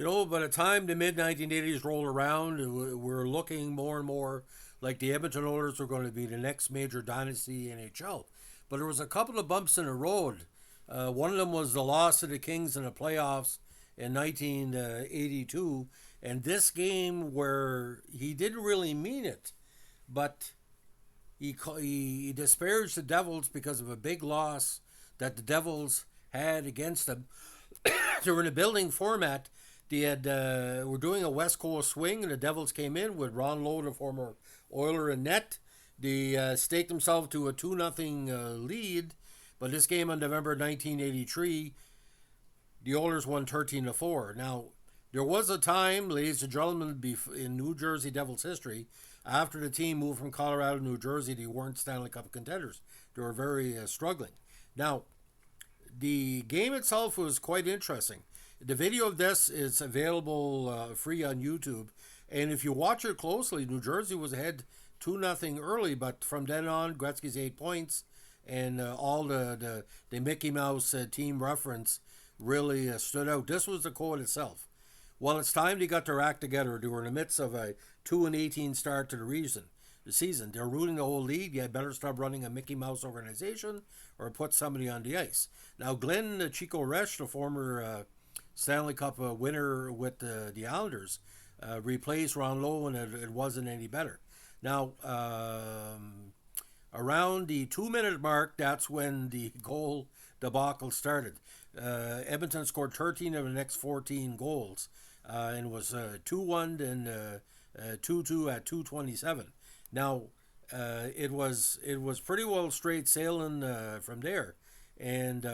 By the time the mid 1980s rolled around, we're looking more and more like the Edmonton Oilers were going to be the next major dynasty in NHL. But there was a couple of bumps in the road. One of them was the loss to the Kings in the playoffs in 1982, and this game where he didn't really mean it, but he disparaged the Devils because of a big loss that the Devils had against them. They were in a building format. They had were doing a West Coast swing, and the Devils came in with Ron Lowe, the former Oiler, in net. They staked themselves to a 2-0 lead, but this game on November 1983, the Oilers won 13-4. Now, there was a time, ladies and gentlemen, in New Jersey Devils history, after the team moved from Colorado to New Jersey, they weren't Stanley Cup contenders. They were very struggling. Now, the game itself was quite interesting. The video of this is available free on YouTube, and if you watch it closely, New Jersey was ahead 2-0 early, but from then on, Gretzky's 8 points and all the Mickey Mouse team reference really stood out. This was the quote itself. Well, it's time they got their act together. They were in the midst of a 2-18 start to the season. They're ruling the whole league. You better stop running a Mickey Mouse organization or put somebody on the ice. Now, Glenn Chico Resch, the former Stanley Cup winner with the Islanders, replaced Ron Lowe, and it wasn't any better. Now, around the 2-minute mark, that's when the goal debacle started. Edmonton scored 13 of the next 14 goals, and was 2-1 and 2-2 at 2:27. Now, it was pretty well straight sailing from there, and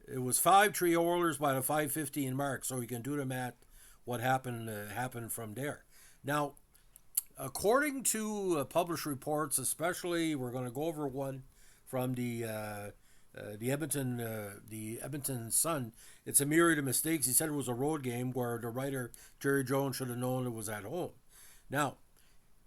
it was 5-3 Oilers by the 5:15 mark. So you can do the math. What happened from there? Now, according to published reports, especially we're going to go over one from the Edmonton Sun. It's a myriad of mistakes. He said it was a road game where the writer Jerry Jones should have known it was at home. Now,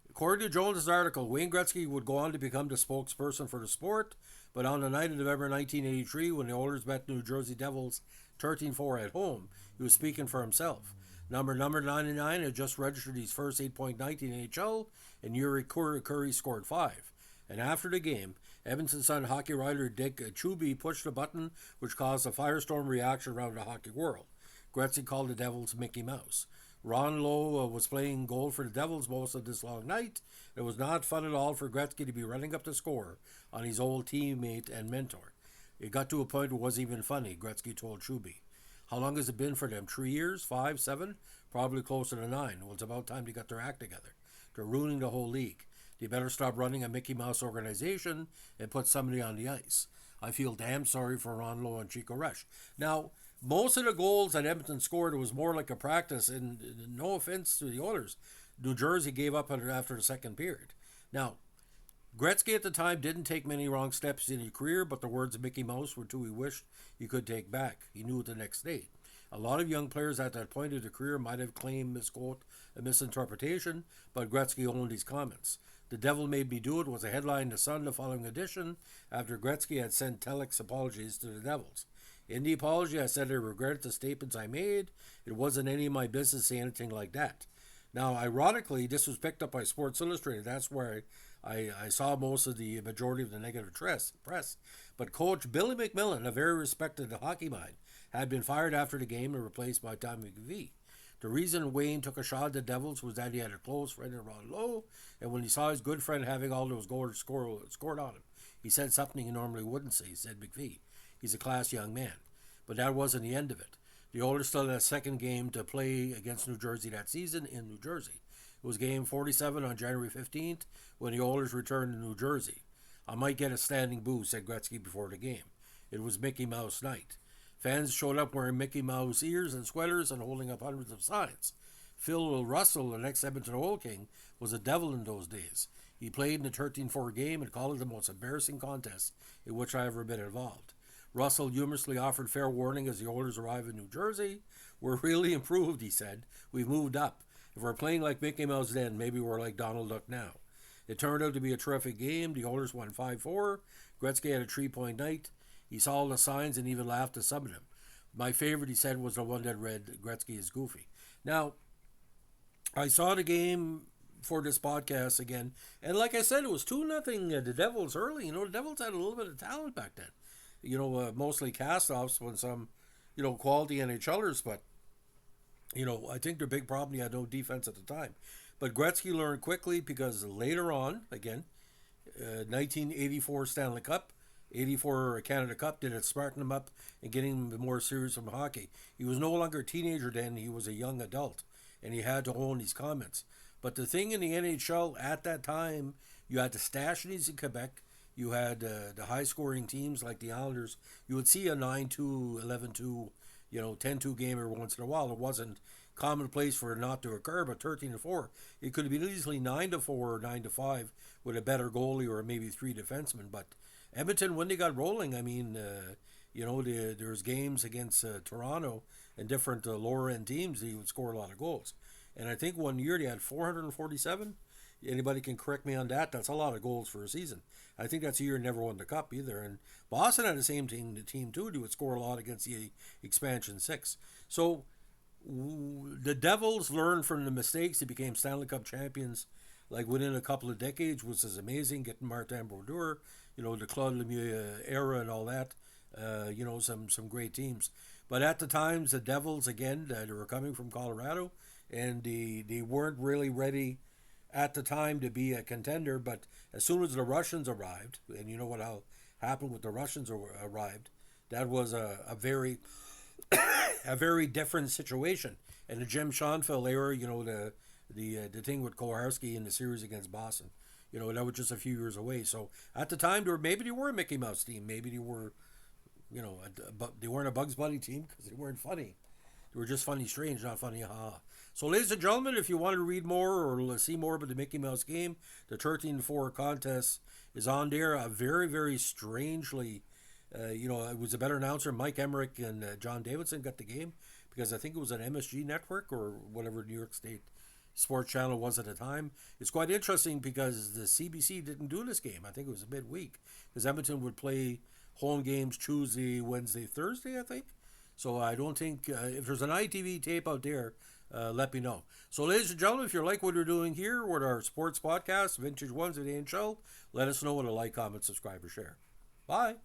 according to Jones' article, Wayne Gretzky would go on to become the spokesperson for the sport, but on the night of November 1983, when the Oilers met New Jersey Devils 13-4 at home, he was speaking for himself. Number 99 had just registered his first 8-point night in NHL, and Yuri Curry scored 5. And after the game, Edmonton Sun hockey writer Dick Chuby pushed a button which caused a firestorm reaction around the hockey world. Gretzky called the Devils Mickey Mouse. Ron Lowe was playing goal for the Devils most of this long night. It was not fun at all for Gretzky to be running up the score on his old teammate and mentor. It got to a point where it wasn't even funny, Gretzky told Chuby. How long has it been for them? 3 years? 5? 7? Probably closer to 9. Well, it's about time they got their act together. They're ruining the whole league. They better stop running a Mickey Mouse organization and put somebody on the ice. I feel damn sorry for Ron Lowe and Chico Resch. Now, most of the goals that Edmonton scored, it was more like a practice, and no offense to the Oilers, New Jersey gave up after the second period. Now, Gretzky at the time didn't take many wrong steps in his career, but the words of Mickey Mouse were two he wished he could take back. He knew it the next day. A lot of young players at that point of their career might have claimed misquote a misinterpretation, but Gretzky owned his comments. The Devil Made Me Do It was a headline in the Sun the following edition after Gretzky had sent telex apologies to the Devils. In the apology, I said I regretted the statements I made. It wasn't any of my business to say anything like that. Now, ironically, this was picked up by Sports Illustrated. That's where I saw most of the majority of the negative press. But coach Billy McMillan, a very respected hockey mind, had been fired after the game and replaced by Tommy McVie. The reason Wayne took a shot at the Devils was that he had a close friend in Ron Lowe, and when he saw his good friend having all those goals scored on him, he said something he normally wouldn't say. He said McVie. He's a class young man. But that wasn't the end of it. The Oilers still had a second game to play against New Jersey that season in New Jersey. It was game 47 on January 15th when the Oilers returned to New Jersey. I might get a standing boo, said Gretzky before the game. It was Mickey Mouse night. Fans showed up wearing Mickey Mouse ears and sweaters and holding up hundreds of signs. Phil Russell, the next Edmonton Oil King, was a devil in those days. He played in the 13-4 game and called it the most embarrassing contest in which I ever been involved. Russell humorously offered fair warning as the Oilers arrived in New Jersey. We're really improved, he said. We've moved up. If we're playing like Mickey Mouse then, maybe we're like Donald Duck now. It turned out to be a terrific game. The Oilers won 5-4. Gretzky had a 3-point night. He saw all the signs and even laughed at some of them. My favorite, he said, was the one that read Gretzky is goofy. Now, I saw the game for this podcast again, and like I said, it was 2-0 the Devils early. The Devils had a little bit of talent back then. Mostly cast-offs when some, quality NHLers, but I think their big problem, he had no defense at the time. But Gretzky learned quickly because later on, again, 1984 Stanley Cup, 84 Canada Cup did it smarten him up and getting him more serious from hockey. He was no longer a teenager then, he was a young adult, and he had to own these comments. But the thing in the NHL at that time, you had the Stachny's in Quebec, you had the high-scoring teams like the Islanders. You would see a 9-2, 11-2, 10-2 game every once in a while. It wasn't commonplace for it not to occur, but 13-4. It could have been easily 9-4 or 9-5 with a better goalie or maybe 3 defensemen. But Edmonton, when they got rolling, I mean, there's games against Toronto and different lower-end teams, they would score a lot of goals. And I think one year they had 447. Anybody can correct me on that. That's a lot of goals for a season. I think that's a year never won the cup either. And Boston had the same thing, the team too. They would score a lot against the expansion 6. So the Devils learned from the mistakes. They became Stanley Cup champions like within a couple of decades, which is amazing. Getting Martin Brodeur, the Claude Lemieux era and all that. Some great teams. But at the times, the Devils, again, they were coming from Colorado, and they weren't really ready at the time to be a contender. But as soon as the Russians arrived, and you know what happened with the Russians arrived, that was a very a very different situation. And the Jim Schoenfeld era, the thing with Kowarski in the series against Boston, that was just a few years away. So at the time, maybe they were a Mickey Mouse team, maybe they were, but they weren't a Bugs Bunny team because they weren't funny. They were just funny, strange, not funny, ha. So, ladies and gentlemen, if you want to read more or see more about the Mickey Mouse game, the 13-4 contest is on there. A very, very strangely, it was a better announcer. Mike Emmerich and John Davidson got the game because I think it was an MSG network or whatever New York State sports channel was at the time. It's quite interesting because the CBC didn't do this game. I think it was a midweek because Edmonton would play home games Tuesday, Wednesday, Thursday, I think. So I don't think, if there's an ITV tape out there, let me know. So ladies and gentlemen, if you like what we're doing here with our sports podcast, Vintage Ones at NHL, let us know with a like, comment, subscribe, or share. Bye.